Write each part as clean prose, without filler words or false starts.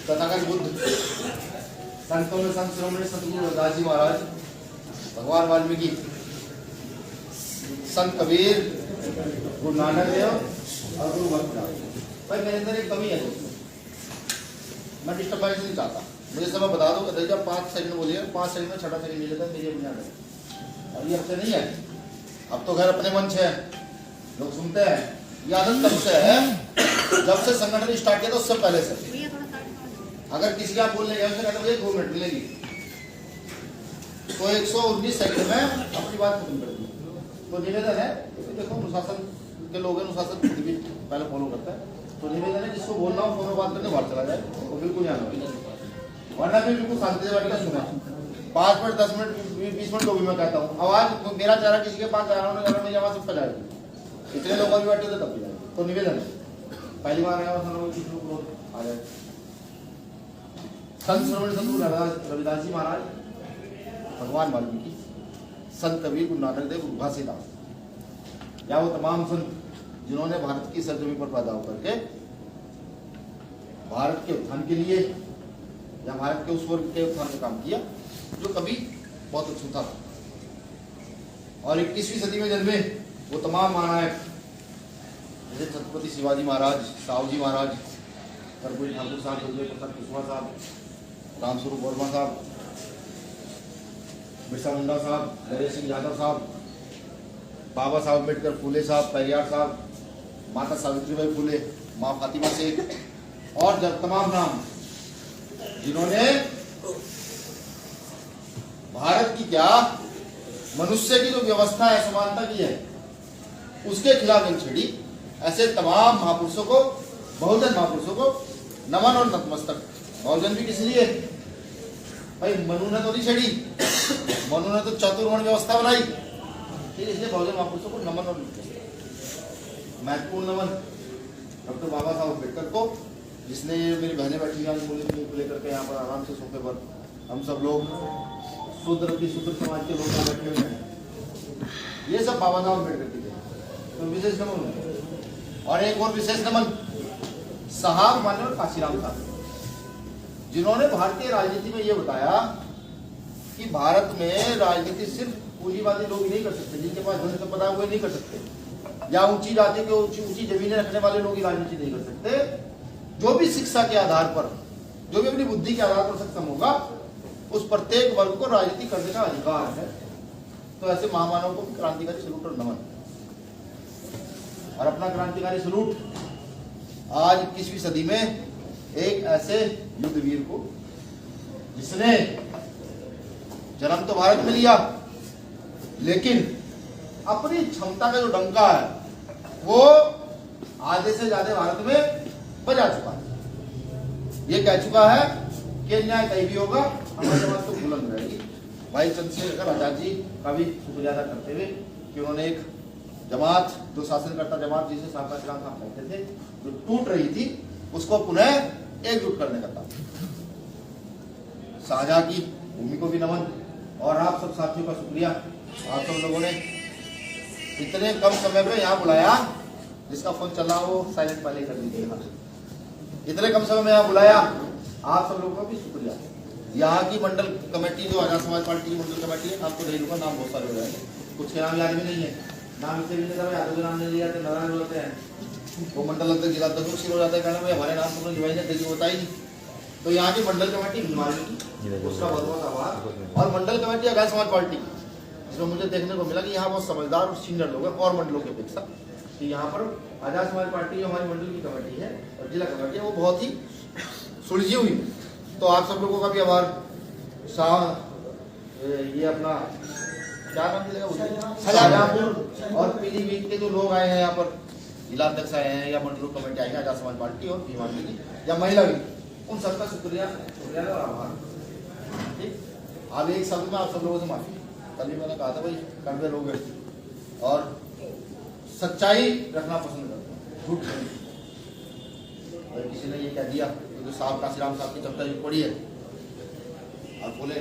तथागत बुद्ध, संतों में संत शिरोमणि सतगुरु रविदास जी महाराज, भगवान वाल्मीकि, संत कबीर, गुरु नानक देव और गुरु गोरखनाथ। भाई मेरे अंदर एक कमी है दोस्तों, मैं डिस्टर्बेंस नहीं चाहता। मुझे समय बता दो कि जब 5 सेकंड बोलिए, 5 सेकंड में 6 सेकंड मिले था मेरी बुनियाद है। और ये अब से नहीं है, अब तो खैर अपने मन से है, लोग सुनते हैं। ये आदत तब से है जब से संगठन स्टार्ट किया था, उससे पहले से। अगर किसी का बोलने गया कहते मुझे 2 मिनट मिलेगी, तो 119 सेकंड में अपनी बात खत्म कर दी। तो निवेदन है, देखो अनुशासन के लोग अनुशासन खुद भी पहले फॉलो करता है। तो निवेदन है जिसको बोलना हो फोन बात करने बाहर चला जाए, वो बिल्कुल यहाँ वरना भी बिल्कुल शांति से बैठ कर सुना। 5 मिनट 10 मिनट 20 मिनट जो भी मैं कहता हूँ, आवाज मेरा चेहरा किसी के पास जा रहा हूँ, मेरी आवाज सब जाएगी। इतने लोग भी बैठे थे तब भी जाएगी। तो निवेदन है, पहली बार आया आ जाए। संत शिरोमणि सतगुरु रविदास जी महाराज, भगवान वाल्मीकि, संत कबीर, गुरु नानक देव, गुरु घासीदास, या वो तमाम संत जिन्होंने भारत की सरजमी पर पैदा होकर के भारत के उत्थान के लिए या भारत के उस वर्ग के उत्थान में काम किया जो कभी बहुत अछूता था। और 21वीं सदी में जन्मे वो तमाम महानायक जैसे छत्रपति शिवाजी महाराज, साहू जी महाराज, कर्पूरी ठाकुर साहब, दुर्जय प्रसाद कुशवाहा साहब, रामस्वरूप वर्मा साहब, बिरसा मुंडा साहब, नरेश सिंह यादव साहब, बाबा साहब अम्बेडकर, फूले साहब, पेरियार साहब, माता सावित्रीबाई फूले, माँ फातिमा शेख और जब तमाम नाम जिन्होंने भारत की क्या मनुष्य की जो व्यवस्था है, समानता की है, उसके खिलाफ जंग छेड़ी, ऐसे तमाम महापुरुषों को, बहुजन महापुरुषों को नमन और नतमस्तक। बहुजन भी किस लिए भाई, मनु ने तो नहीं छेड़ी, मनु ने तो चतुर्वर्ण व्यवस्था बनाई, ठीक, इसलिए बहुजन महापुरुषों को नमन और महत्वपूर्ण नमन डॉक्टर बाबा साहब अम्बेडकर को, जिसने मेरी बहनें बैठी हैं को लेकर के यहाँ पर आराम से सोफे पर हम सब लोग शूद्र समाज के लोग बैठे हुए हैं, ये सब बाबा साहब अम्बेडकर की थे। तो विशेष नमन। और एक और विशेष नमन साहब मान्यवर काशीराम साहब, जिन्होंने भारतीय राजनीति में ये बताया कि भारत में राजनीति सिर्फ पूंजीवादी लोग नहीं कर सकते, जिनके पास धन संपदा हुए नहीं कर सकते, या ऊंची जाति के ऊंची जमीनें रखने वाले लोग ही राजनीति नहीं कर सकते। जो भी शिक्षा के आधार पर, जो भी अपनी बुद्धि के आधार पर सक्षम होगा, उस प्रत्येक वर्ग को राजनीति करने का अधिकार है। तो ऐसे महामानव को क्रांतिकारी सलूट और नमन। और अपना क्रांतिकारी सलूट आज 21वीं सदी में एक ऐसे युद्धवीर को, जिसने जन्म तो भारत में लिया, लेकिन अपनी क्षमता का जो डंका है वो आधे से ज्यादा भारत में बजा चुका है। ये कह चुका है कि न्याय कहीं भी होगा, हमारी जमात तो बुलंद रहेगी। भाई चंद्रशेखर आजाद जी का भी शुक्रिया अदा करते हुए कि उन्होंने एक जमात, जो शासनकर्ता जमात जिसे साहब कहते थे, जो टूट रही थी, उसको पुनः एकजुट करने का काम। शाहजहां की भूमि को भी नमन। और आप सब साथियों का शुक्रिया, आप सब लोगों ने इतने कम समय में यहाँ बुलाया, जिसका फोन चला वो साइलेंट पहले कर दीजिएगा। इतने कम समय में यहाँ बुलाया, आप सब लोगों का भी शुक्रिया। यहाँ की मंडल कमेटी, जो आजाद समाज पार्टी की मंडल कमेटी है, आपको नहीं लूंगा, नाम बहुत सारे हो जाएंगे, कुछ के नाम याद भी नहीं है, नाम इससे भी नहीं, यादव के नाम नहीं लिया, नारायण बोलते हैं, वो मंडल अंतर जिला अध्यक्ष हो जाता है, कहना भाई हमारे नाम तुमने जुड़वाई नहीं, देखिए होता ही नहीं। तो यहाँ की मंडल कमेटी की, उसका बहुत बहुत आभार। और मंडल कमेटी आजाद समाज पार्टी, जिसमें मुझे देखने को मिला कि यहाँ बहुत समझदार और सीनियर लोग हैं और मंडलों की अपेक्षा, कि यहाँ पर आजाद समाज पार्टी जो हमारी मंडल की कमेटी है और जिला कमेटी है, वो बहुत ही सुलझी हुई। तो आप सब लोगों का भी आभार। ये अपना क्या नाम मिलेगा, शाहजहांपुर और पीलीभीत के जो लोग आए हैं यहाँ पर, जिला अध्यक्ष आए हैं या मंडल कमेटी आई है आजाद समाज पार्टी और भिवानी की या महिला भी, उन सबका शुक्रिया और आभार। ठीक, अब एक शब्द में आप सब लोगों से माफी। कभी मैंने कहा था भाई कड़वे लोग हैं और सच्चाई रखना पसंद करते हैं, झूठ नहीं। किसी ने ये कह दिया तो साहब काशीराम साहब की चर्चा भी पड़ी है और फुले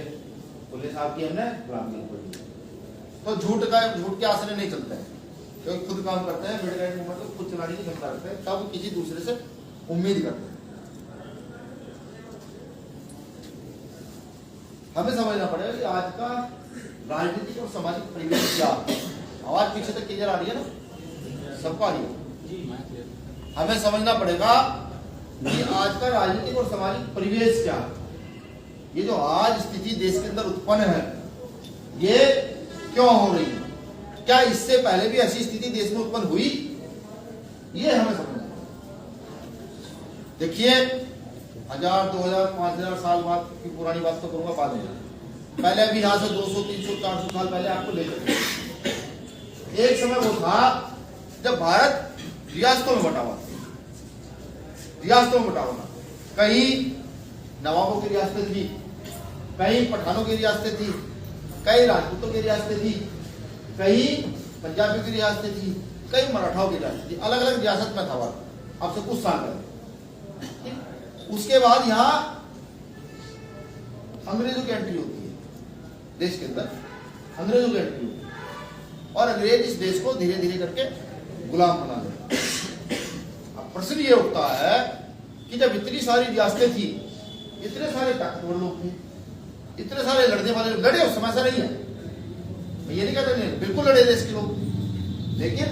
साहब की हमने गुलामी पड़ी है। तो झूठ के आसरे नहीं चलते हैं, क्योंकि खुद काम करते हैं, मिडनाइट मूवमेंट को खुद चलाने की क्षमता रखते हैं, तब किसी दूसरे से उम्मीद करते हैं। हमें समझना पड़ेगा कि आज का राजनीतिक और सामाजिक परिवेश क्या है। आवाज पीछे तक क्लियर आ रही है ना, सबको आ रही है। हमें समझना पड़ेगा कि आज का राजनीतिक और सामाजिक परिवेश क्या है। ये जो आज स्थिति देश के अंदर उत्पन्न है, ये क्यों हो रही है? क्या इससे पहले भी ऐसी स्थिति देश में उत्पन्न हुई? ये हमें समझना। देखिए 1000, 2000, 5000 साल बाद की पुरानी बात तो करूंगा बाद में। पहले अभी यहाँ से 200, 300, 400 साल पहले आपको ले चलते। एक समय वो था जब भारत रियासतों में बटा हुआ था। रियासतों में बटा हुआ, कहीं नवाबों की रियासतें थी, कहीं पठानों की रियासतें थी, कई राजपूतों की रियासतें थी, कई पंजाबियों की रियासतें थी, कई मराठाओं की रियासतें थी। अलग अलग रियासत में था भारत अब से कुछ साल पहले। उसके बाद यहाँ अंग्रेजों की एंट्री होती है देश के अंदर, अंग्रेजों की एंट्री होती है और अंग्रेज इस देश को धीरे धीरे करके गुलाम बना लेते। अब प्रश्न ये उठता है कि जब इतनी सारी रियासतें थी, इतने सारे ताकतवर लोग थे, इतने सारे लड़ने वाले लड़े, उस समय ऐसा नहीं है, मैं ये नहीं कहता नहीं, बिल्कुल लड़े देश के लोग, लेकिन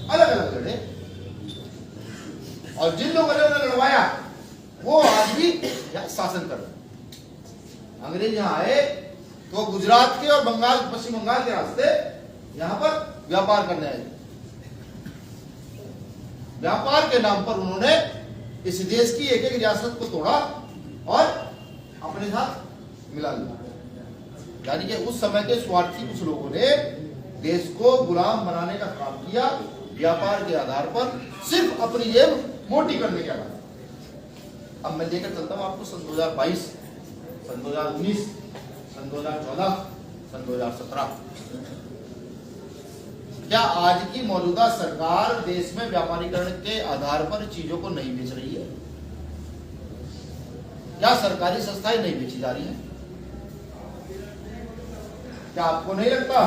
अलग अलग लड़े। और जिन लोगों ने उन्हें लड़वाया वो आज भी यहाँ शासन कर रहे। अंग्रेज यहाँ आए तो गुजरात के और बंगाल, पश्चिम बंगाल के रास्ते यहाँ पर व्यापार करने आए। व्यापार के नाम पर उन्होंने इस देश की एक एक रियासत को तोड़ा और अपने साथ मिला लिया। यानी कि उस समय के स्वार्थी कुछ लोगों ने देश को गुलाम बनाने का काम किया, व्यापार के आधार पर, सिर्फ अपनी जेब मोटी करने के आधार। अब मैं लेकर चलता हूं आपको सन 2022, सन 2019, सन 2014, सन 2017। क्या आज की मौजूदा सरकार देश में व्यापारीकरण के आधार पर चीजों को नहीं बेच रही है? क्या सरकारी संस्थाएं नहीं बेची जा रही हैं? क्या आपको नहीं लगता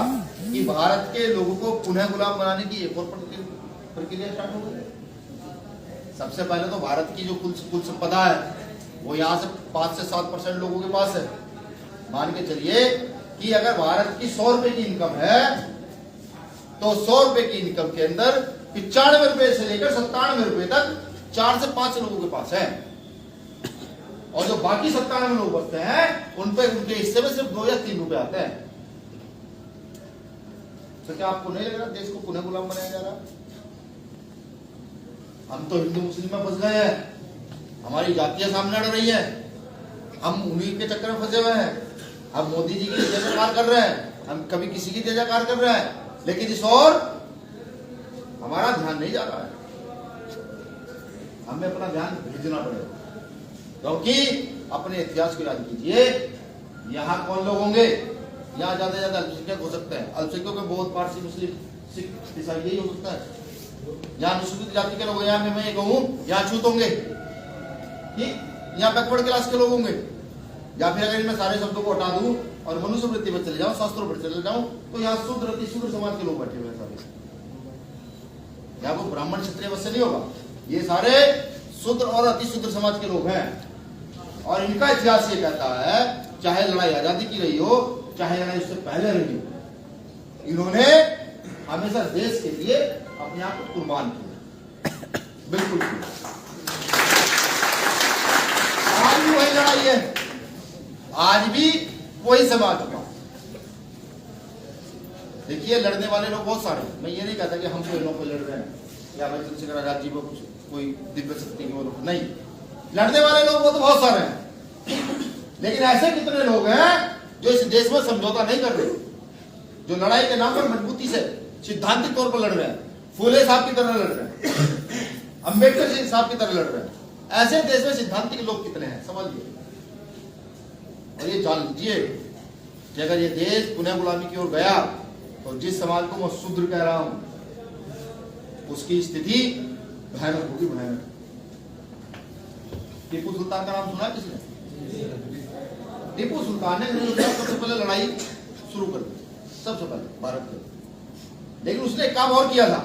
कि भारत के लोगों को पुनः गुलाम बनाने की एक और प्रक्रिया स्टार्ट हो गई? सबसे पहले तो भारत की जो कुल संपदा है वो यहाँ से 5 से 7% लोगों के पास है। मान के चलिए कि अगर भारत की 100 रुपए की इनकम है तो 100 रुपए की इनकम के अंदर 95 रुपए से लेकर 97 रुपए तक 4 से 5 लोगों के पास है, और जो बाकी 97 लोग बचते हैं उन पे उनके हिस्से में सिर्फ 2 या 3 रुपए आते हैं। तो क्या आपको नहीं लग रहा देश को पुनः गुलाम बनाया जा रहा? हम तो हिंदू मुस्लिम में फंस गए हैं, हमारी जातियां सामने अड़ रही है, हम उन्हीं के चक्कर में फंसे हुए हैं। हम मोदी जी की जय जयकार कर रहे हैं, हम कभी किसी की जय जयकार कर रहे हैं, लेकिन इस ओर हमारा ध्यान नहीं जा रहा है। हमें अपना ध्यान भेजना पड़ेगा, क्योंकि अपने इतिहास को याद कीजिए। यहाँ कौन लोग होंगे? यहाँ ज्यादा से ज्यादा अल्पसंख्यक हो सकते हैं। अल्पसंख्यकों में बहुत पारसी, मुस्लिम, सिख, ईसाई यही हो सकता है। यहाँ अनुसूचित जाति के लोग, यहाँ मैं ये कहूँ यहाँ छूत होंगे, यहाँ बैकवर्ड क्लास के लोग होंगे, या फिर अगर मैं सारे शब्दों को हटा दूं और मनुष्य वृत्ति पर चले जाऊं, शास्त्रों पर चले जाऊं, तो यहाँ शूद्र अति शूद्र समाज के लोग बैठे हुए हैं सारे। यहाँ को ब्राह्मण क्षत्रिय बस से नहीं होगा, ये सारे शूद्र और अति शूद्र समाज के लोग हैं। और इनका इतिहास ये कहता है, चाहे लड़ाई आजादी की रही हो, चाहे लड़ाई उससे पहले रही हो, इन्होंने हमेशा देश के लिए अपने आप को कुर्बान किया, बिल्कुल किया। आज भी वही लड़ाई है, आज भी वही समाज का। देखिए लड़ने वाले लोग बहुत सारे हैं। मैं ये नहीं कहता कि हम कोई लोग लड़ रहे हैं या भाई चंद्रशेखर आजाद जी को कुछ कोई दिव्य शक्ति की वो लोग नहीं, लड़ने वाले लोग वो तो बहुत सारे हैं। लेकिन ऐसे कितने लोग हैं जो इस देश में समझौता नहीं कर रहे, जो लड़ाई के नाम पर मजबूती से सिद्धांतिक तौर पर लड़ रहे हैं, फूले साहब की तरह लड़ रहे हैं, अंबेडकर साहब की तरह लड़ रहे हैं। ऐसे देश में सिद्धांतिक लोग कितने हैं समझिए। और ये जान लीजिए कि अगर ये देश पुनः गुलामी की ओर गया तो जिस समाज को मैं शूद्र कह रहा हूं उसकी स्थिति भयानक होगी, भयानक। टीपू सुल्तान का नाम सुना किसने? टीपू सुल्तान ने सबसे पहले लड़ाई शुरू कर दी, सबसे पहले भारत में। लेकिन उसने एक काम और किया था,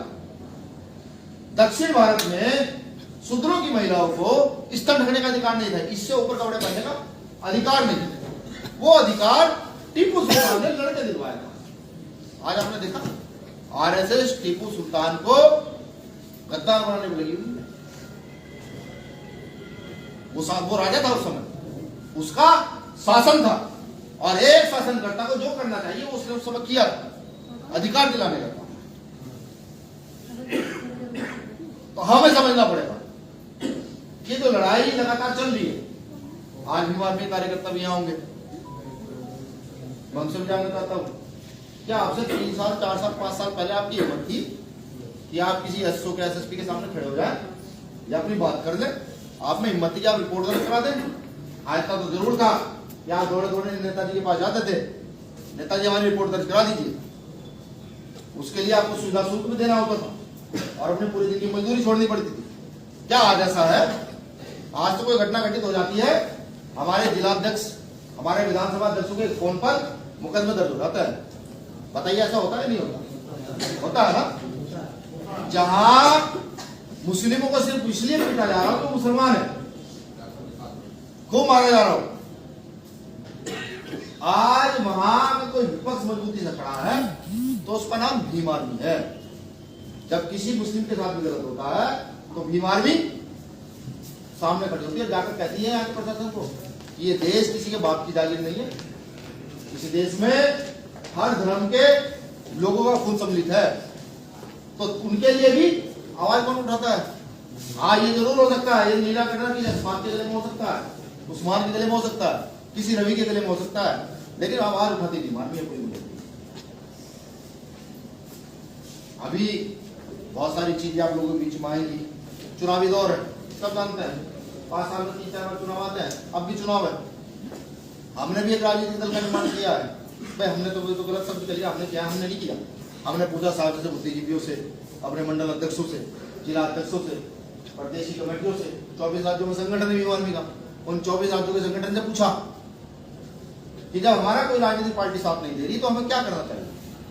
दक्षिण भारत में शूद्रों की महिलाओं को स्तन ढकने का अधिकार नहीं था, इससे ऊपर कपड़े पहनने का अधिकार नहीं था। वो अधिकार टीपू सुल्तान ने लड़के दिलवाया था। आज आपने देखा आरएसएस टीपू सुल्तान को गद्दार बनाने में लगी हुई है। वो राजा था उस समय, उसका शासन था और एक शासनकर्ता को जो करना चाहिए उसने उस समय किया था, अधिकार दिलाने का। तो हमें समझना पड़ेगा कि तो लड़ाई लगातार चल रही है। आज भी आदमी कार्यकर्ता भी यहां होंगे। मैं उनसे जानना चाहता हूं, क्या आपसे 3 साल 4 साल 5 साल पहले आपकी हिम्मत थी कि आप किसी एसओ के एसएसपी के सामने खड़े हो जाए या अपनी बात कर ले? आप में हिम्मत थी कि आप रिपोर्ट दर्ज करा दें? आज तक तो जरूर था कि आप दौड़े दौड़े नेताजी के पास जाते थे, नेताजी हमारी रिपोर्ट दर्ज करा दीजिए। उसके लिए आपको सुविधा शुल्क भी देना होता था और अपने पूरे दिन की मजदूरी छोड़नी पड़ती थी। क्या आज ऐसा है? आज तो कोई घटना घटित हो जाती है, हमारे जिलाध्यक्ष, हमारे विधानसभा अध्यक्षों के फोन पर मुकदमा दर्ज हो जाता है। बताइए ऐसा होता है नहीं होता? होता है ना। जहां मुस्लिमों को सिर्फ इसलिए पीटा जा रहा हो तो मुसलमान है, खूब मारा जा रहा हो। आज वहां में कोई विपक्ष मजबूती से खड़ा है तो उसका नाम भीम आर्मी है। जब किसी मुस्लिम के साथ भी गलत होता है तो भीम आर्मी सामने खड़ी होती है, जाकर कहती है यहाँ के प्रशासन को कि ये देश किसी के बाप की जागीर नहीं है, इस देश में हर धर्म के लोगों का खून सम्मिलित है। तो उनके लिए भी आवाज कौन उठाता है? हाँ, ये जरूर हो सकता है, ये नीला कटरा की जज्बात के गले में हो सकता है, उस्मान के गले में हो सकता है, किसी रवि के गले में हो सकता है, लेकिन आवाज उठाती नहीं मानवी है कोई नहीं। अभी बहुत सारी चीजें आप लोगों के बीच में आएंगी। चुनावी दौर है, सब जानते हैं, 5 साल में 3-4 बार चुनाव आते हैं, अब भी चुनाव है। हमने भी एक राजनीतिक दल का निर्माण किया है। भाई हमने तो गलत शब्द कह लिया, हमने क्या हमने नहीं किया। हमने पूछा साहब से, बुद्धिजीवियों से, अपने मंडल अध्यक्षों से, जिला अध्यक्षों से, प्रदेशी कमेटियों से, 24 राज्यों में संगठन है भीम आर्मी का, उन 24 राज्यों के संगठन से पूछा कि जब हमारा कोई राजनीतिक पार्टी साथ नहीं दे रही तो हमें क्या करना चाहिए।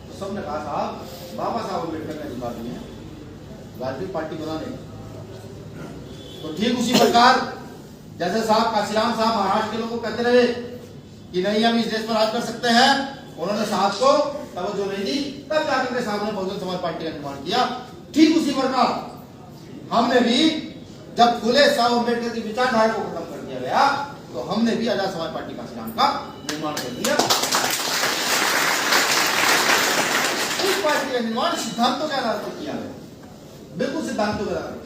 तो सबने कहा साहब बाबा साहब अम्बेडकर ने अधिकार दिए हैं राजनीतिक पार्टी बनाने। तो ठीक उसी प्रकार जैसे साहब काशीराम साहब महाराष्ट्र के लोगों को कहते रहे कि नहीं हम इस देश पर राज कर सकते हैं, उन्होंने साहब को तवज्जो नहीं दी, तब जाकर के साहब ने बहुजन समाज पार्टी का निर्माण किया। ठीक उसी प्रकार हमने भी जब फुले साहब अम्बेडकर की विचारधारा को खत्म कर दिया गया तो हमने भी आजाद समाज पार्टी काशीराम का निर्माण कर दिया। इस पार्टी का निर्माण सिद्धांतों के आधार पर किया गया, बिल्कुल सिद्धांतों के आधार पर।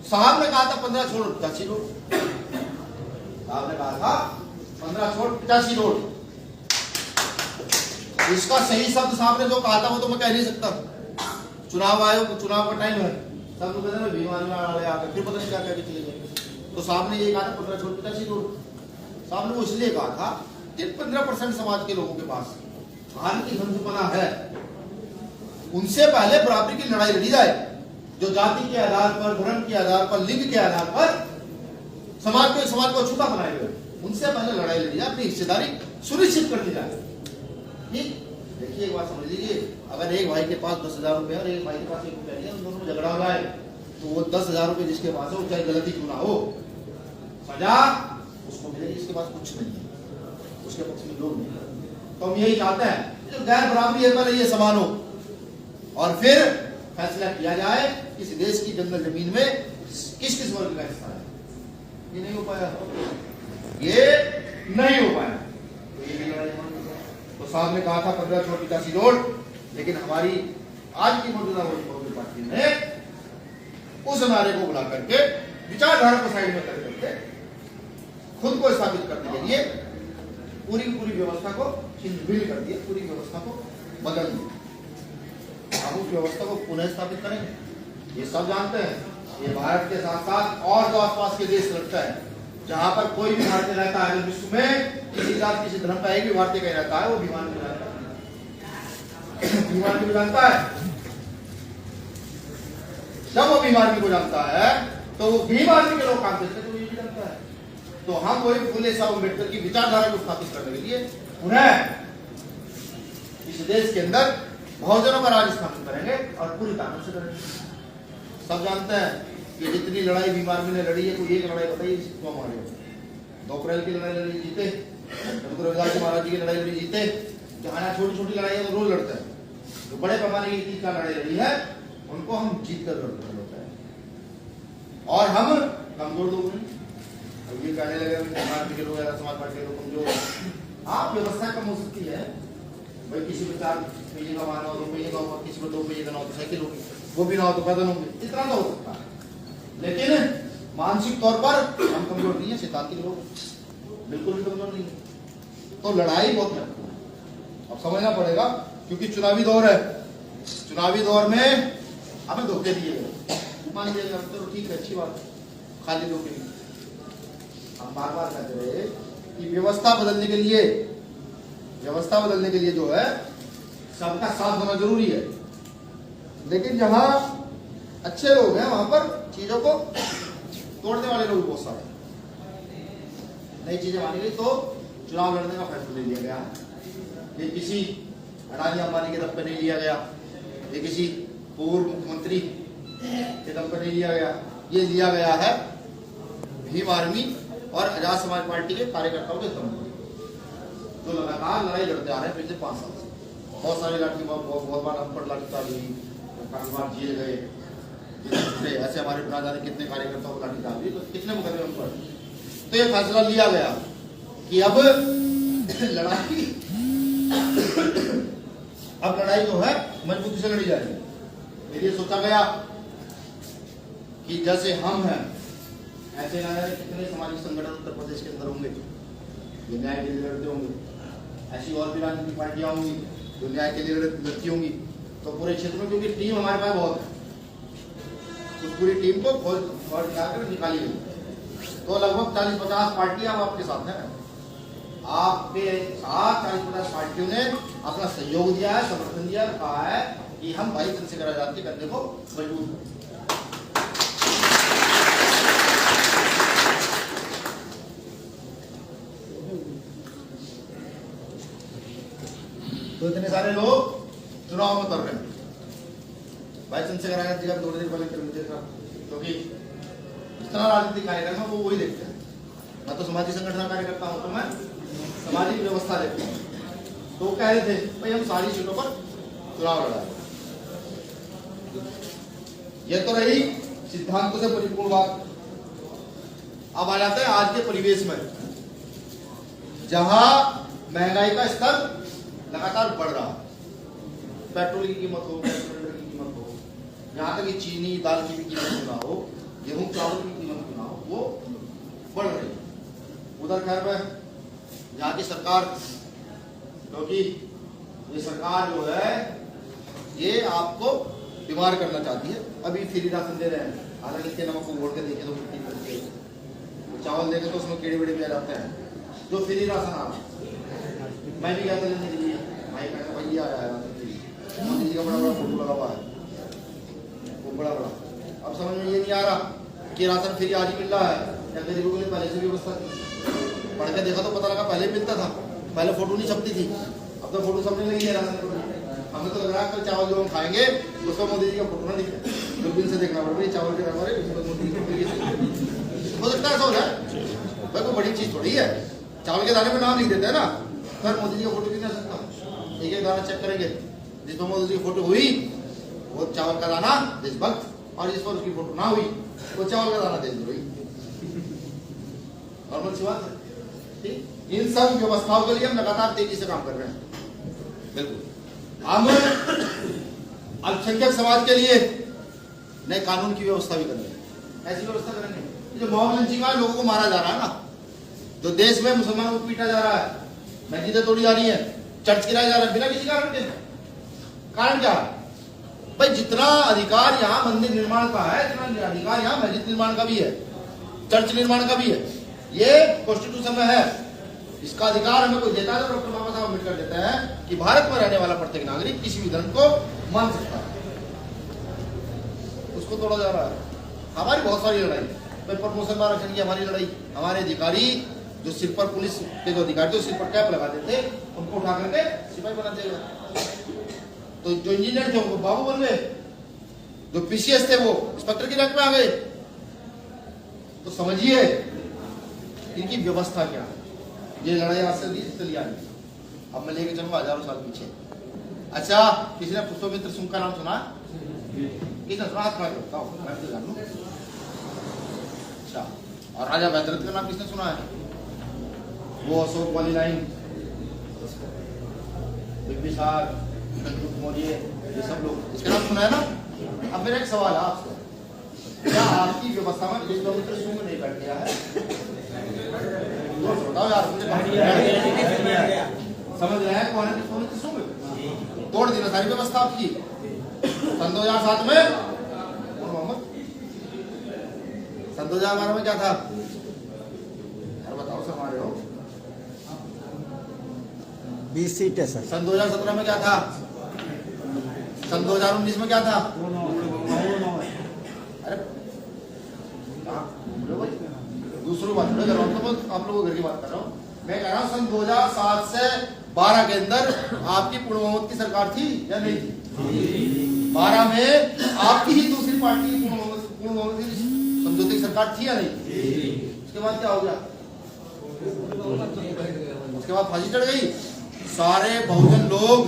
साहब ने कहा था 15 छोड़ 85 रोड, साहब ने कहा था 15 छोड़ 85 रोड। इसका सही शब्द साहब ने जो कहा था वो तो मैं कह नहीं सकता। चुनाव आयोग, चुनाव का टाइम है, सब लोग कहते हैं भीम आर्मी वाले आकर फिर पता नहीं क्या क्या चले गए। तो साहब ने ये कहा था 15 छोड़ 85 रोड। साहब ने वो इसलिए कहा था कि 15% समाज के लोगों के पास भारतीय धर्मपना है, उनसे पहले बराबरी की लड़ाई लड़ी जाए। जो जाति के आधार पर, धर्म के आधार पर, लिंग के आधार पर समाज को अछूता बनाए हुए, उनसे पहले लड़ाई लड़ी जाए, अपनी हिस्सेदारी सुनिश्चित कर दी जाए। ठीक, देखिए एक बात समझ लीजिए, अगर एक भाई के पास 10,000 रुपए और एक भाई के पास 1 रुपया नहीं है, उन दोनों में झगड़ा हो रहा है, तो वो 10,000 रुपए जिसके पास है, चाहे गलती क्यों ना हो, सजा उसको मिलेगी, जिसके पास कुछ नहीं है, उसके पक्ष में लोग नहीं। तो हम यही चाहते हैं जो गैर बराबरी है पहले ये समान हो और फिर फैसला किया जाए इस देश की जंगल जमीन में किस किस वर्ग का हिस्सा है। ये नहीं हो पाया, ये नहीं हो पाया। तो साहब ने कहा था 15 छोड़ 85 रोड, लेकिन हमारी आज की मौजूदा पार्टी ने उस नारे को बुला करके विचारधारा को साइड में कर करके खुद को स्थापित करने के लिए पूरी पूरी व्यवस्था को छिन्न-भिन्न कर दिया, पूरी व्यवस्था को बदल दिया। हम उस व्यवस्था को पुनः स्थापित करेंगे, ये सब जानते हैं। ये भारत के साथ साथ और जो आसपास के देश लगता है, जहां पर कोई भी भारतीय रहता है, विश्व में किसी जात किसी धर्म का एक भी भारतीय कहीं रहता है, वो भीम आर्मी में रहता है। भीम आर्मी को जानता है, जब वो भीम आर्मी को जानता है तो वो भीम आर्मी के लोग काम करते हैं, तो ये भी जानता है। तो हम वही फुले साहब अम्बेडकर की विचारधारा को स्थापित करने के लिए पुनः इस देश के अंदर बहुजनों का राज स्थापित करेंगे और पूरी ताकत से करेंगे। सब जानते हैं कि जितनी लड़ाई भीम आर्मी ने लड़ी है, तो एक लड़ाई बताइए जिसको हमारे 2 अप्रैल की लड़ाई लड़ी, जीते गुरु रविदास जी महाराज जी की लड़ाई लड़ी जीते, जहाँ छोटी छोटी लड़ाई है रोज लड़ते हैं, जो बड़े पैमाने की चीज का लड़ाई लड़ी है उनको हम जीत कर लड़ते हैं, और हम कमजोर लोग हैं। अब ये कहने लगे समाज के लोग या समाज पार्टी के लोग कमजोर, आप व्यवस्था कम हो सकती है भाई, किसी पे 4 पहिए का वाहन हो, 2 पहिए का होगा, किसी पे 2 पहिए का ना हो तो साइकिल होगी, वो भी ना हो तो पैदल होंगे, इतना तो हो सकता है, लेकिन मानसिक तौर पर हम कमजोर नहीं है, शैतानी लोग बिल्कुल भी कमजोर नहीं है। तो लड़ाई बहुत महत्वपूर्ण है, अब समझना पड़ेगा, क्योंकि चुनावी दौर है, चुनावी दौर में हमें धोखे दिए गए, मान लीजिए तो ठीक है, अच्छी बात, खाली धोखे नहीं। हम बार बार कहते रहे कि व्यवस्था बदलने के लिए, व्यवस्था बदलने के लिए जो है सबका साथ होना जरूरी है, लेकिन जहां अच्छे लोग हैं वहां पर चीजों को तोड़ने वाले लोग बहुत सारे, नई चीजें मानी गई तो चुनाव लड़ने का फैसला ले लिया गया। ये किसी अडानी अंबानी के दम पर नहीं लिया गया, ये किसी पूर्व मुख्यमंत्री के दम पर नहीं लिया गया, ये लिया गया है भीम आर्मी और आजाद समाज पार्टी के कार्यकर्ताओं के दम पर, जो लगातार लड़ाई लड़ते आ रहे हैं पिछले 5 साल से। बहुत सारे लाठी, बहुत बार हम पर लाठी चार्ज हुई, काफी बार जेल गए, ऐसे हमारे ना जाने कितने कार्यकर्ताओं को लाठी चार्ज हुई, तो कितने मुकदमे हम पर। तो ये फैसला लिया गया कि अब लड़ाई जो है मजबूती से लड़ी जाएगी। फिर ये सोचा गया कि जैसे हम हैं ऐसे ना जाने कितने सामाजिक संगठन उत्तर प्रदेश के अंदर होंगे जो न्याय के लिए लड़ते होंगे, ऐसी और भी राजनीतिक पार्टियां होंगी जो न्याय के लिए लड़ती होंगी। तो पूरे क्षेत्र में, क्योंकि टीम हमारे पास बहुत है, उस पूरी टीम को खोज निकाली गई, तो लगभग 40-50 पार्टियां अब आपके साथ हैं, आपके साथ 40-50 पार्टियों ने अपना सहयोग दिया है, समर्थन दिया, कहा है कि हम भाई चंद्रशेखर आजाद के करने को मजबूत करें। तो इतने सारे लोग चुनाव में उतर रहे हैं, भाई चंद्रशेखर आजाद जी का थोड़ी देर पहले इंटरव्यू देखा, क्योंकि जितना राजनीतिक कार्यक्रम है वो वही देखते हैं। मैं तो समाजिक संगठन कार्यकर्ता हूं, तो मैं सामाजिक व्यवस्था देखता हूँ। तो वो कह रहे थे भाई हम सारी सीटों पर चुनाव लड़ा, ये तो रही सिद्धांतों से परिपूर्ण बात। अब आ जाता है आज के परिवेश में, जहां महंगाई का स्तर लगातार बढ़ रहा है, पेट्रोल की कीमत हो, गैस सिलेंडर की कीमत हो, यहाँ तक कि चीनी दाल की भी कीमत ना हो, गेहूं चावल की कीमत ना हो, वो बढ़ रही है। उधर खैर में यहाँ की सरकार, क्योंकि ये सरकार जो है ये आपको बीमार करना चाहती है, अभी फ्री राशन दे रहे हैं, हालांकि इसके नमक को घोल के देखे तो चावल देखे तो उसमें कीड़े वीड़े भी आ जाते हैं, जो फ्री राशन आ रहा है। मैं भी गया था लेने के लिए, भाई कहता भैया आया है मोदी जी का बड़ा बड़ा फोटो लगा हुआ है, वो बड़ा बड़ा। अब समझ में ये नहीं आ रहा कि राशन फ्री आज ही मिल रहा है या गरीबों के लिए पहले से व्यवस्था की। पढ़ के देखा तो पता लगा पहले मिलता था, पहले फोटो नहीं छपती थी, अब तो फोटो छपने लगी है राशन फोटो। हमें तो लग रहा है कल चावल जो हम खाएंगे उसमें मोदी जी का फोटो ना दिखे, दूरबीन से देखना पड़ेगा चावल के हमारे मोदी जी का हो सकता है। ऐसा हो जाए भाई, कोई बड़ी चीज थोड़ी है, चावल के दाने पर नाम लिख देते हैं ना, सर मोदी जी का फोटो भी नहीं सकता, एक दाना चेक करेंगे जिसमें मोदी जी की फोटो हुई वो चावल का दाना देशभक्त, और जिस पर उसकी फोटो ना हुई वो चावल का दाना देशद्रोही। नॉर्मल सी बात है। इन सब व्यवस्थाओं के लिए हम लगातार तेजी से काम कर रहे हैं। बिल्कुल हम अल्पसंख्यक समाज के लिए नए कानून की व्यवस्था भी कर रहे हैं, ऐसी व्यवस्था करेंगे। जो मॉब लिंचिंग है, लोगों को मारा जा रहा है ना, जो देश में मुसलमानों को पीटा जा रहा है, मस्जिदें तोड़ी जा रही है, चर्च गिराया जा रहा है बिना किसी कारण के। कारण क्या भाई, जितना अधिकार यहाँ मंदिर निर्माण का है, जितना अधिकार यहाँ मस्जिद निर्माण का भी है, चर्च निर्माण का भी है, ये कॉन्स्टिट्यूशन में है। इसका अधिकार हमें कोई देता है तो डॉक्टर बाबा साहब अम्बेडकर देते हैं कि भारत में रहने वाला प्रत्येक नागरिक किसी भी धर्म को मान सकता है। उसको तोड़ा जा रहा है। हमारी बहुत सारी लड़ाई है, प्रमोशन आरक्षण की हमारी लड़ाई, हमारे अधिकारी जो सिर पर पुलिस के जो अधिकारी थे सिर पर कैप लगा देते, उनको उठा करके सिपाही बना देगा। तो जो इंजीनियर थे उनको बाबू बन गए, जो पीसीएस थे वो इंस्पेक्टर की रैंक में आ गए। तो समझिए इनकी व्यवस्था क्या है। ये लड़ाई आज से नहीं चली आ रही, अब मैं लेके चलूंगा हजारों साल पीछे। अच्छा, किसी ने पुष्पमित्र सिंह का नाम सुना? किसने सुना? हाथ मार बताओ, मैं तो जान लूं। अच्छा, और राजा भद्रथ का नाम किसने सुना है? वो अशोक वाली लाइन, बिंबिसार, चंद्रगुप्त मौर्य, ये सब लोग इसका नाम सुना है ना? अब मेरा एक सवाल है आपसे, क्या आपकी व्यवस्था में पुष्पमित्र सिंह नहीं बैठ गया है? बताओ यार, मुझे समझ रहे हैं कौन है पुष्पमित्र सिंह? तोड़ दी ना सारी व्यवस्था आपकी। सन 2007 में सन 2012 में क्या था यार, बताओ सर, हमारे हो 20 सीट है सर। सन 2017 में क्या था? सन 2019 में क्या था? अरे दूसरी बात कर रहा हूँ, तो आप लोगों घर की बात कर रहा हूँ। मैं कह रहा हूँ सन 2007 से 12 के अंदर आपकी पूर्ण बहुमत की सरकार थी या नहीं थी? 12 में आपकी ही दूसरी पार्टी की पूर्ण बहुमत की समझौते की सरकार थी या नहीं? उसके बाद क्या हो गया? उसके बाद फांसी चढ़ गई। सारे बहुजन लोग,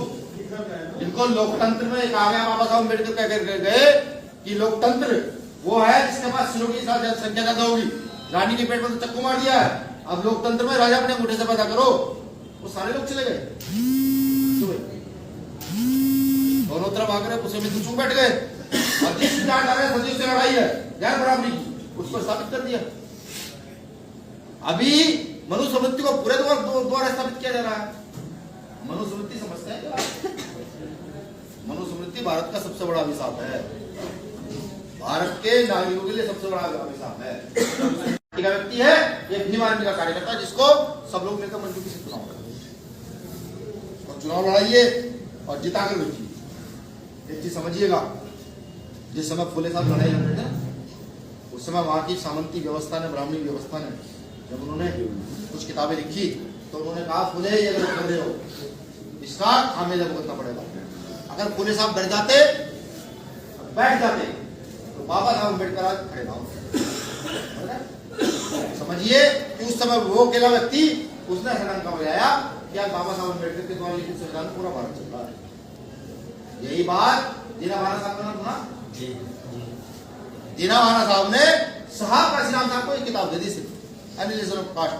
इनको लोकतंत्र में एक आ गया, बाबा साहब अम्बेडकर कह कर गए कि लोकतंत्र वो है जिसके पास सिरों की संख्या ज्यादा होगी। रानी के पेट में तो चक्कू मार दिया है, अब लोकतंत्र में राजा अपने अंगूठे से पैदा करो। वो सारे लोग चले गए, दोनों तरफ आकर पुष्पमित्र सिंह बैठ गए, और जिस सचिव से लड़ाई है गैर बराबरी की, उसको स्थापित कर दिया। अभी मनुस्मृति को पूरे द्वारा स्थापित किया जा रहा है। मनुस्मृति समझते हैं क्या? मनुस्मृति भारत का सबसे बड़ा अभिशाप है, भारत के नागरिकों के लिए सबसे बड़ा अभिशाप है। का व्यक्ति है, ये भीम आर्मी का कार्यकर्ता है, जिसको सब लोग मिलकर मंजूरी से चुनाव करें और चुनाव लड़ाइए और जिता कर बैठिए। एक चीज समझिएगा, जिस समय फुले साहब लड़ाई लड़ रहे थे उस समय वहां की सामंती व्यवस्था ने, ब्राह्मणी व्यवस्था ने, जब उन्होंने कुछ किताबें लिखी तो उन्होंने कहा फुले ये अगर कर रहे हो इसका खामियाजा भुगतना पड़ेगा। अगर फुले साहब डर जाते, बैठ जाते, तो बाबा साहब अम्बेडकर आज खड़े ना होते। समझिए कि उस समय वो अकेला व्यक्ति, उसने डंका बजाया कि आज बाबा साहब अम्बेडकर के द्वारा लिखित संविधान पूरा भारत चल रहा है। यही बात दीना भाना साहब का नाम सुना? दीना भाना साहब ने साहब काशीराम साहब को एक किताब दे दी, सिर्फ एनालिसिस ऑफ कास्ट,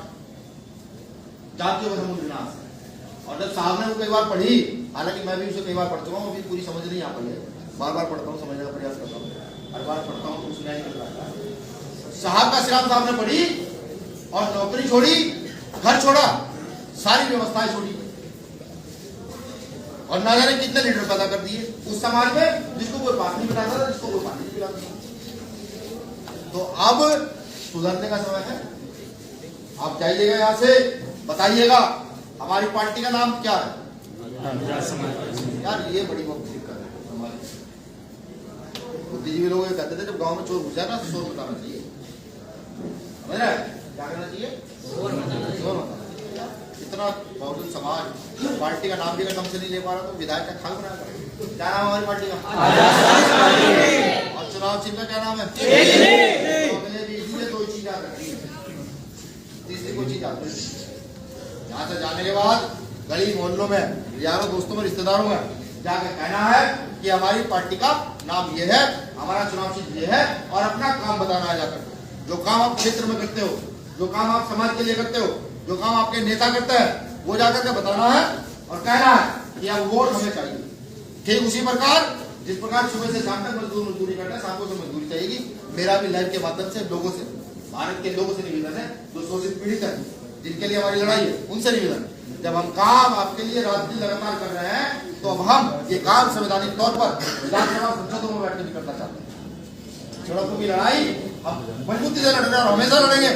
जातियों का समुद्र विनाश। और जब साहब ने वो कई बार पढ़ी, हालांकि मैं भी उसे कई बार पढ़ चुका हूँ, अभी पूरी समझ नहीं आ पाई है, बार बार पढ़ता हूँ, समझने का प्रयास करता हूँ, हर बार पढ़ता हूँ तो उसमें निकल रहा है। साहब काशीराम साहब ने पढ़ी और नौकरी छोड़ी, घर छोड़ा, सारी व्यवस्थाएं छोड़ी, और ना जाने कितने लीडर पैदा कर दिए उस समाज में, जिसको कोई बात नहीं बताता था, जिसको कोई पानी नहीं पिलाता था। तो अब सुधरने का समय है। आप जाइएगा यहाँ से, बताइएगा हमारी पार्टी का नाम क्या है? यार ये बड़ी दिक्कत है हमारी। बुद्धिजीवी लोग ये कहते थे जब गांव में चोर घुसा ना तो शोर बताना चाहिए, समझ रहे हैं? क्या करना चाहिए? शोर बताना चाहिए। इतना बहुजन समाज पार्टी का नाम भी अगर ढंग से नहीं ले पा रहा तो विधायक का खाल बनाया करें। क्या नाम है हमारी पार्टी का? और चुनाव चिन्ह का क्या नाम है? दो चीज याद रखनी है, तीसरी कोई चीज याद रखनी। यहाँ से जाने के बाद गली मोहल्लों में, यारों दोस्तों में, रिश्तेदारों में जाकर कहना है कि हमारी पार्टी का नाम ये है, हमारा चुनाव चिन्ह ये है, और अपना काम बताना है जाकर। जो काम आप क्षेत्र में करते हो, जो काम आप समाज के लिए करते हो, जो काम आपके नेता करते हैं, वो जाकर के बताना है और कहना है कि अब वोट हमें चाहिए। ठीक उसी प्रकार जिस प्रकार सुबह से शाम तक मजदूरी करता है, शाम को मजदूरी चाहिएगी। मेरा भी लाइव के माध्यम से लोगों से, भारत के लोगों से निवेदन है, जो शोषित पीड़ित है, जिनके लिए हमारी लड़ाई है, उनसे निवेदन, जब हम काम आपके लिए रात दिन लगातार कर रहे हैं तो अब हम ये काम संवैधानिक तौर पर विधानसभा संसदों में बैठकर करना चाहते हैं। सड़कों की लड़ाई हम मजबूती से लड़ रहे हैं और हमेशा लड़ेंगे,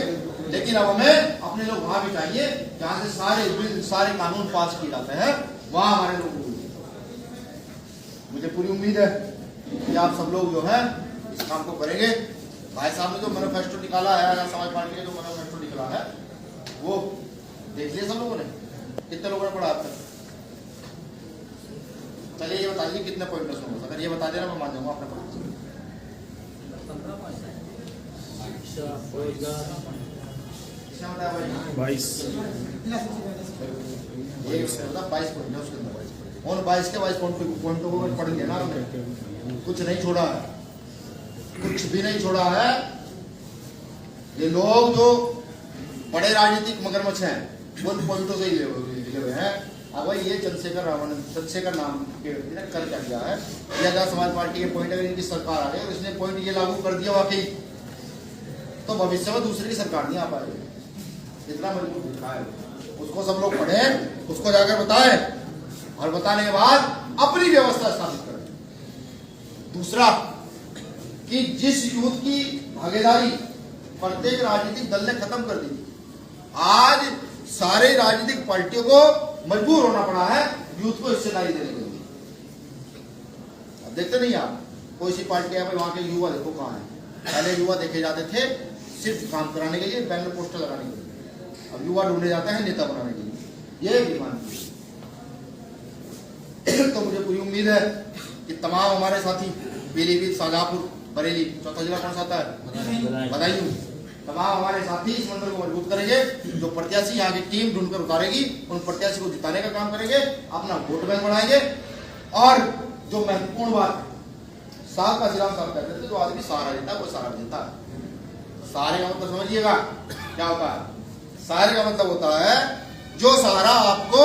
लेकिन अब हमें अपने लोग वहां भी चाहिए जहां से सारे बिल, सारे कानून पास किए जाते हैं, वहां हमारे लोग। मुझे पूरी उम्मीद है कि आप सब लोग जो है इस काम को करेंगे। भाई साहब ने जो मैनिफेस्टो निकाला है, समाज पार्टी का जो मैनिफेस्टो निकला है, वो देख लिया सब लोगों ने? कितने लोगों ने पढ़ा अब तक? चलिए ये बता दीजिए कितने पॉइंट होंगे। अगर ये बता देना मैं मान जाऊंगा आपने पढ़ा। क्या बताया भाई? 22 22 पॉइंट है उसके अंदर, और 22 के 22 पॉइंटों को पढ़ लिया ना हमने, कुछ नहीं छोड़ा है, कुछ भी नहीं छोड़ा है। ये लोग जो बड़े राजनीतिक मगरमच्छ हैं वो उन पॉइंटों से ही लिखे हुए हैं। अब भाई ये चंद्रशेखर नाम के व्यक्ति ने कर क्या किया है, ये आजाद समाज पार्टी के पॉइंट, अगर इनकी सरकार आ गई और इसने पॉइंट ये लागू कर दिया वाकई, तो भविष्य में दूसरे की सरकार नहीं आ पाएगी। इतना मजबूत लिखा है, उसको सब लोग पढ़े, उसको जाकर बताएं, और बताने के बाद अपनी व्यवस्था स्थापित करें। दूसरा कि जिस यूथ की भागीदारी प्रत्येक राजनीतिक दल ने खत्म कर दी, आज सारे राजनीतिक पार्टियों को मजबूर होना पड़ा है यूथ को हिस्सेदारी देने के लिए। अब देखते नहीं आप, कोई सी पार्टी है भाई वहां के युवा देखो कहाँ है, पहले युवा देखे जाते थे सिर्फ काम कराने के लिए, बैंक में पोस्टर लगाने के लिए, अब युवा ढूंढे जाते हैं नेता बनाने के लिए। ये डिमांड तो मुझे पूरी उम्मीद है कि तमाम हमारे साथी पीलीभीत, शाहजहांपुर, बरेली, चौथा जिला कौन सा आता है, बदायूं, तमाम हमारे साथी इस मंडल को मजबूत करेंगे। जो प्रत्याशी यहाँ की टीम ढूंढकर उतारेगी उन प्रत्याशी को जिताने का काम करेंगे, अपना वोट बैंक बढ़ाएंगे। और जो महत्वपूर्ण बात साहब का सिराम साहब कहते थे, जो आदमी सहारा देता है वो सहारा देता है। सहारे का मतलब समझिएगा क्या होता है, सहारे का मतलब होता है जो सहारा आपको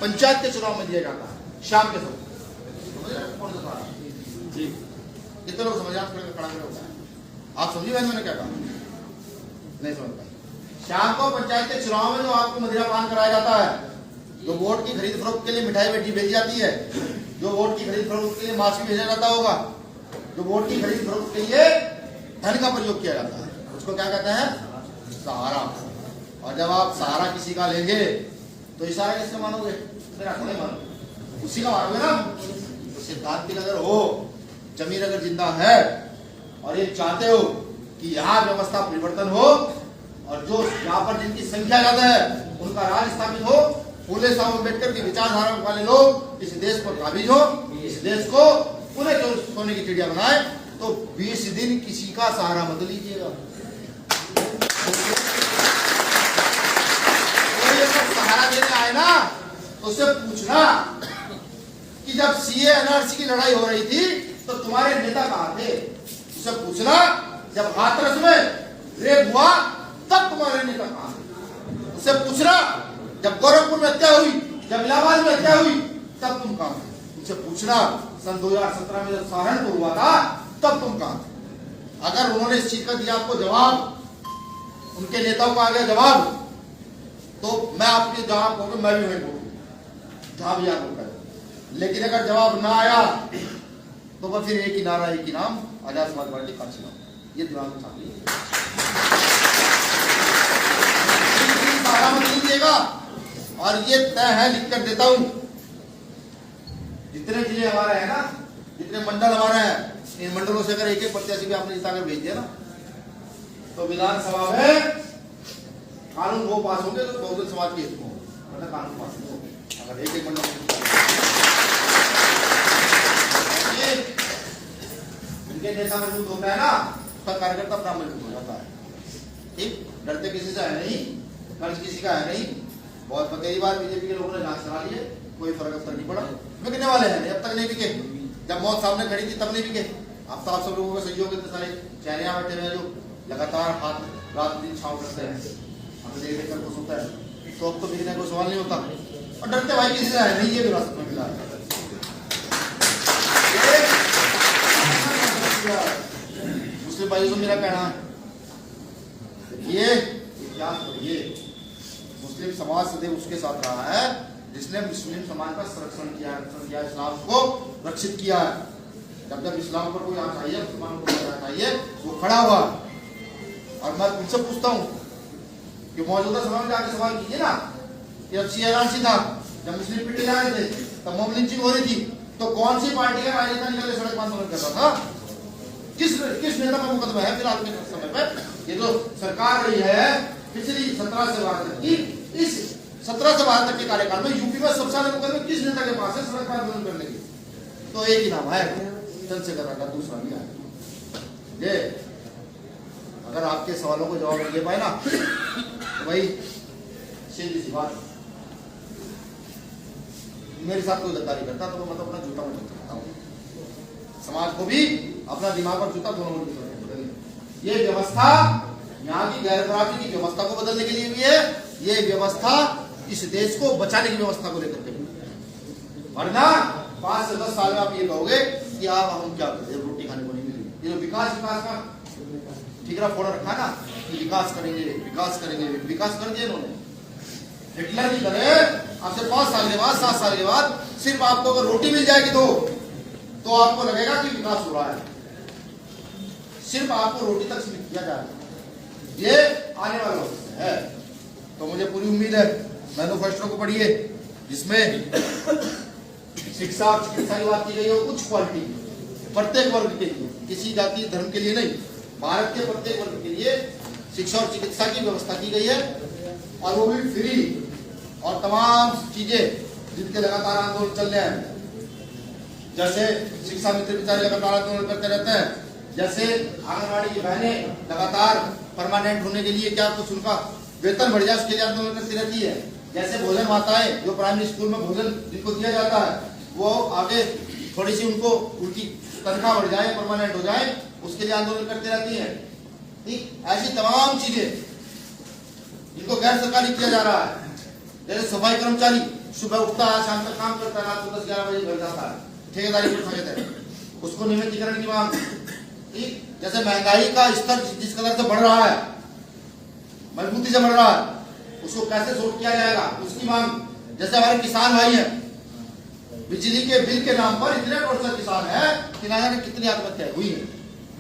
पंचायत के चुनाव में दिया जाता है शाम के समय। कौन सा सहारा जी, कितने लोग समझ खड़ा होता है, आप समझिए मैंने क्या कहा, नहीं समझ पाए। शाम को पंचायत के चुनाव में जो आपको मदिरा पान कराया जाता है, जो वोट की खरीद फरोख्त के लिए मिठाई बेटी भेजी जाती है, जो वोट की खरीद फरोख्त के लिए मास्क भी भेजा जाता होगा, जो वोट की खरीद फरोख्त के लिए धन का प्रयोग किया जाता है, उसको क्या कहते हैं, सहारा। और जब आप सहारा किसी का लेंगे तो इशारा किससे मानोगे, मेरा नहीं मानोगे, उसी का मानोगे ना। तो सिद्धांतिक अगर हो, जमीन अगर जिंदा है और ये चाहते हो कि यहाँ व्यवस्था परिवर्तन हो और जो यहाँ पर जिनकी संख्या ज्यादा है उनका राज स्थापित हो, फूले साहब अम्बेडकर की विचारधारा वाले लोग इस देश पर काबिज हो, इस देश को पुनः सोने की चिड़िया बनाए, तो 20 दिन किसी का सहारा मत लीजिएगा। सहारा देने आए ना तो उससे पूछना कि जब सीए एनआरसी की लड़ाई हो रही थी तो तुम्हारे नेता कहाँ थे, उससे पूछना जब हाथरस में रेप हुआ तब तुम्हारे नेता कहाँ थे, उससे पूछना जब गोरखपुर में हत्या हुई, जब इलाहाबाद में हत्या हुई तब तुम कहाँ थे, उनसे पूछना सन 2017 में जब सहारनपुर हुआ था तब तुम कहाँ थे। अगर उन्होंने इस चीज का दिया आपको जवाब, उनके नेताओं को आ गया जवाब, तो मैं आपके जवाब कहूँगा, मैं भी वही बोलूँ जहां भी आप करें। लेकिन अगर जवाब ना आया तो वह फिर एक ही नारा, एक ही नाम, आजाद समाज पार्टी का चुनाव। ये दिमाग में चाहिए, सहारा मत लीजिएगा। और ये तय है, लिख कर देता हूं, जितने जिले हमारे हैं ना, जितने मंडल हमारे हैं, इन मंडलों से अगर एक एक प्रत्याशी भी आपने जिताकर भेज दिया ना, तो विधानसभा में कानून वो पास होंगे तो बहुजन समाज के हित में होगा, कानून पास नहीं होगा। अगर एक एक मंडल इनके नेता मजबूत होता है ना, उसका कार्यकर्ता अपना मजबूत हो जाता है। ठीक, डरते किसी से है नहीं, कर्ज किसी का है नहीं। बहुत कई बार बीजेपी के लोगों ने जांच करा ली है, कोई फर्क असर नहीं पड़ा, बिकने वाले हैं नहीं, अब तक नहीं बिके। जब मौत सामने खड़ी थी तब नहीं बिके। अब तो आप सब लोगों का सहयोग इतने सारे चेहरे बैठे हुए जो लगातार हाथ रात दिन छाव करते हैं, हमें देख देख कर कुछ होता है, तो अब तो बिकने को सवाल नहीं होता। और डरते भाई किसी से है नहीं, ये विरासत में मिला है। मुस्लिम भाइयों से मेरा कहना है, ये इतिहास पढ़िए, मुस्लिम समाज सदैव उसके साथ रहा है जिसने मुस्लिम समाज का संरक्षण किया, इस्लाम को रक्षित किया है। जब जब इस्लाम पर कोई आंच आई है, मुसलमानों को आंच आई है, वो खड़ा हुआ। और मैं उनसे पूछता हूँ कि मौजूदा समय में जाके सवाल कीजिए ना कि अब सीएनआरसी था, जब मुस्लिम पीटे जा रहे थे, तब मॉब लिंचिंग हो रही थी, तो कौन सी पार्टी का राजनेता निकल के सड़क आंदोलन कर रहा था? किस नेता का मुकदमा है फिलहाल के समय पर? ये जो सरकार रही है पिछली 17 से 12 तक की, इस 17 से 12 तक के कार्यकाल में यूपी में सबसे ज्यादा मुकदमे किस नेता के पास है सड़क आंदोलन करने की? तो एक ही नाम है, चंद्रशेखर राठौर, दूसरा नहीं है। ये अगर आपके सवालों को जवाब दे पाए ना, तो भाई सीधी सी बात। मेरे साथ कोई गद्दारी करता तो मैं तो अपना जूता में सकता हूँ, समाज को भी अपना दिमाग और जूता दोनों बदलने। ये व्यवस्था यहाँ की गैर बराबरी की व्यवस्था को बदलने के लिए भी है, ये व्यवस्था इस देश को बचाने की व्यवस्था को लेकर के। वरना 5 से 10 साल में आप ये कहोगे कि आप हम क्या करें, रोटी खाने को नहीं मिलेगी। ये जो विकास का ठीकरा फोड़ा रखा ना कि विकास करेंगे विकास करेंगे, विकास कर दिया इन्होंने। हिटलर नहीं करे, आपसे 5 साल के बाद 7 साल के बाद सिर्फ आपको अगर रोटी मिल जाएगी तो आपको लगेगा कि विकास हो रहा है। सिर्फ आपको रोटी तक सीमित किया जाएगा, ये आने वाला वक्त है। तो मुझे पूरी उम्मीद है, मैनिफेस्टो को पढ़िए जिसमें शिक्षा और चिकित्सा की बात की गई है, उच्च क्वालिटी प्रत्येक वर्ग के लिए, किसी जाति धर्म के लिए नहीं, भारत के प्रत्येक वर्ग के लिए शिक्षा और चिकित्सा की व्यवस्था की गई है, और वो भी फ्री। और तमाम चीजें जिनके लगातार आंदोलन चल रहे हैं, जैसे शिक्षा मित्र बेचारे लगातार आंदोलन करते रहते हैं, जैसे आंगनबाड़ी की बहनें लगातार परमानेंट होने के लिए क्या कुछ उनका वेतन बढ़ जाए उसके लिए आंदोलन करती रहती है, जैसे भोजन माताएं जो प्राइमरी स्कूल में भोजन जिनको दिया जाता है वो आगे थोड़ी सी उनको उनकी तनख्वाह बढ़ जाए, परमानेंट हो जाए, उसके लिए आंदोलन करती रहती है। ठीक ऐसी तमाम चीजें जिनको गैर सरकारी किया जा रहा है, जैसे सफाई कर्मचारी सुबह उठता है, शाम तक काम करता है, रात को 10-11 बजे घर जाता है, ठेकेदारी पर फंसे थे, उसको नियमितीकरण की मांग। ठीक जैसे महंगाई का स्तर जिस कदर से बढ़ रहा है, मजबूती से बढ़ रहा है, उसको कैसे शोध किया जाएगा उसकी मांग। जैसे हमारे किसान भाई हैं, बिजली के बिल के नाम पर इतने % किसान है कि ना जाने कितनी आत्महत्या हुई है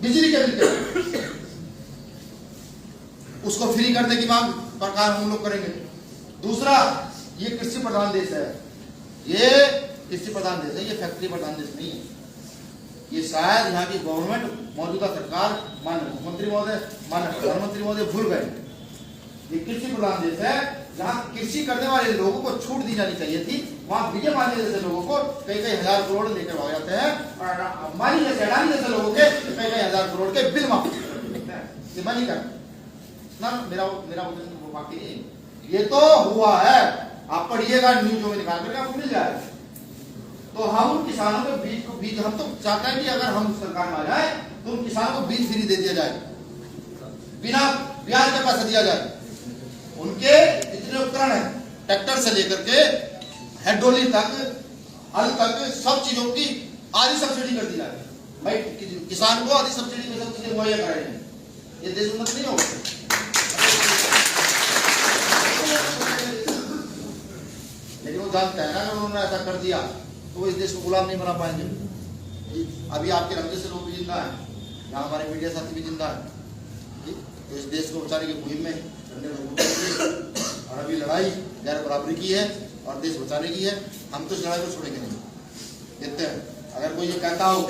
बिजली के बिल के, उसको फ्री करने की मांग सरकार हम लोग करेंगे। दूसरा, ये कृषि प्रधान देश है, ये कृषि प्रधान देश है, ये फैक्ट्री प्रधान देश नहीं है। ये शायद यहाँ की गवर्नमेंट, मौजूदा सरकार, माननीय मुख्यमंत्री महोदय, माननीय प्रधानमंत्री महोदय भूल गए। ये कृषि प्रधान देश है, जहाँ कृषि करने वाले लोगों को छूट दी जानी चाहिए थी, वहाँ विजय माल्या जैसे लोगों को कई हजार करोड़ लेकर भाग जाते हैं, और अंबानी जैसे, अडानी जैसे लोगों के कई हजार करोड़ के बिल माफ नहीं कर ना। मेरा वो बाकी नहीं, ये तो हुआ है, आप पढ़िएगा न्यूज़ में निकाल करके आपको मिल जाएगा। तो हम किसानों को बीज हम तो चाहते हैं कि अगर हम सरकार में आ जाए तो उन किसानों को बीज फ्री दे दिया जाए, बिना ब्याज का पैसा दिया जाए। उनके जितने उपकरण है, ट्रैक्टर से लेकर के हाइड्रोलिक तक, हल तक, सब चीजों की आधी सब्सिडी कर दी जाए। भाई किसान को आधी सब्सिडी में सब चीजें मुहैया कराएंगे, ये देश उन्नत नहीं होगा। लेकिन वो जानते हैं ना, अगर उन्होंने ऐसा कर दिया तो वो इस देश को गुलाम नहीं बना पाएंगे। अभी आपके रंगे से लोग भी जिंदा है, यहाँ हमारे मीडिया साथी भी जिंदा है। तो इस देश को बचाने की मुहिम में और अभी लड़ाई गैर बराबरी की है और देश बचाने की है। हम तो इस लड़ाई को छोड़ेंगे नहीं। कहते हैं अगर कोई ये कहता हो,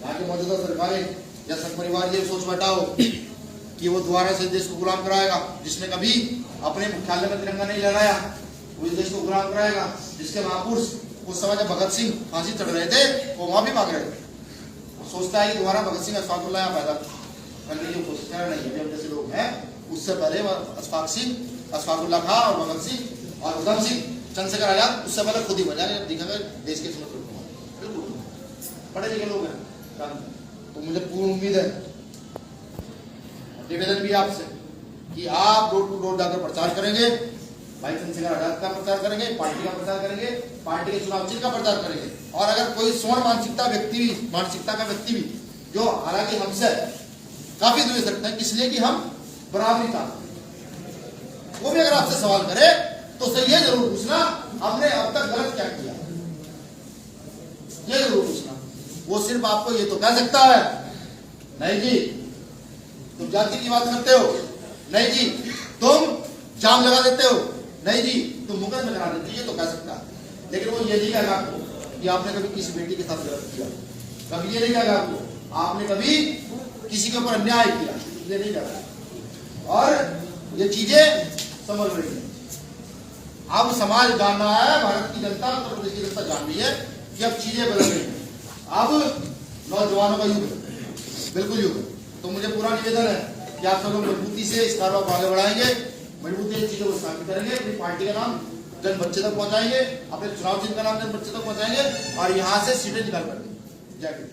यहाँ की मौजूदा सरकारें या संघ परिवार ये सोच बैठा हो कि वो दोबारा से देश को गुलाम कराएगा, जिसने कभी अपने मुख्यालय में तिरंगा नहीं लहराया वो इस देश को गुलाम कराएगा। जिसके महापुरुष उस समय जब भगत सिंह फांसी चढ़ रहे थे वो वहां भी भाग रहे थे, वो सोचता है कि दोबारा भगत सिंह अशफाकुल्लाह यहाँ पैदा करने की कोशिश कर नहीं है। जैसे लोग हैं उससे पहले अशफाकुल्लाह खां और भगत सिंह और उधम सिंह, चंद्रशेखर आजाद उससे पहले खुद ही बन जाए दिखाकर देश के समझ बिल्कुल पढ़े लिखे लोग हैं। तो मुझे पूर्ण उम्मीद है, निवेदन भी आपसे कि आप डोर टू डोर जाकर प्रचार करेंगे, भाई चंद्रशेखर आजाद का प्रचार करेंगे, पार्टी का प्रचार करेंगे, पार्टी के चुनाव चिन्ह का प्रचार करेंगे। और अगर कोई स्वर्ण मानसिकता का व्यक्ति भी जो हालांकि हमसे काफी दूर सकते हैं, इसलिए कि हम बराबरी का, वो भी अगर आपसे सवाल करे तो उससे ये जरूर पूछना आपने अब तक गलत क्या किया, ये जरूर पूछना। वो सिर्फ आपको ये तो कह सकता है नहीं जी तुम जाति की बात करते हो, नहीं जी तुम जाम लगा देते हो, नहीं जी तुम मुकदमे करा देते, ये तो कह सकता है। लेकिन वो ये नहीं कहेगा आपको कि आपने कभी किसी बेटी के साथ गलत किया, कभी ये नहीं कहेगा आपको आपने कभी किसी के ऊपर अन्याय किया, ये नहीं कहेगा। और ये चीजें समझ रही है, अब समाज जान रहा है, भारत की जनता, उत्तर प्रदेश की जनता जान रही है कि अब चीजें बदल रही हैं, अब नौजवानों का युग है, बिल्कुल युग है। तो मुझे पूरा निवेदन है कि आप सब लोग मजबूती से इस कार्रवाई को आगे बढ़ाएंगे मजबूती चीजों को स्थापित करेंगे, अपनी पार्टी का नाम जन बच्चे तक पहुंचाएंगे, अपने चुनाव चिन्ह का नाम जन बच्चे तक पहुंचाएंगे और यहाँ से सीटें निकाल कर देंगे। जय हिंद।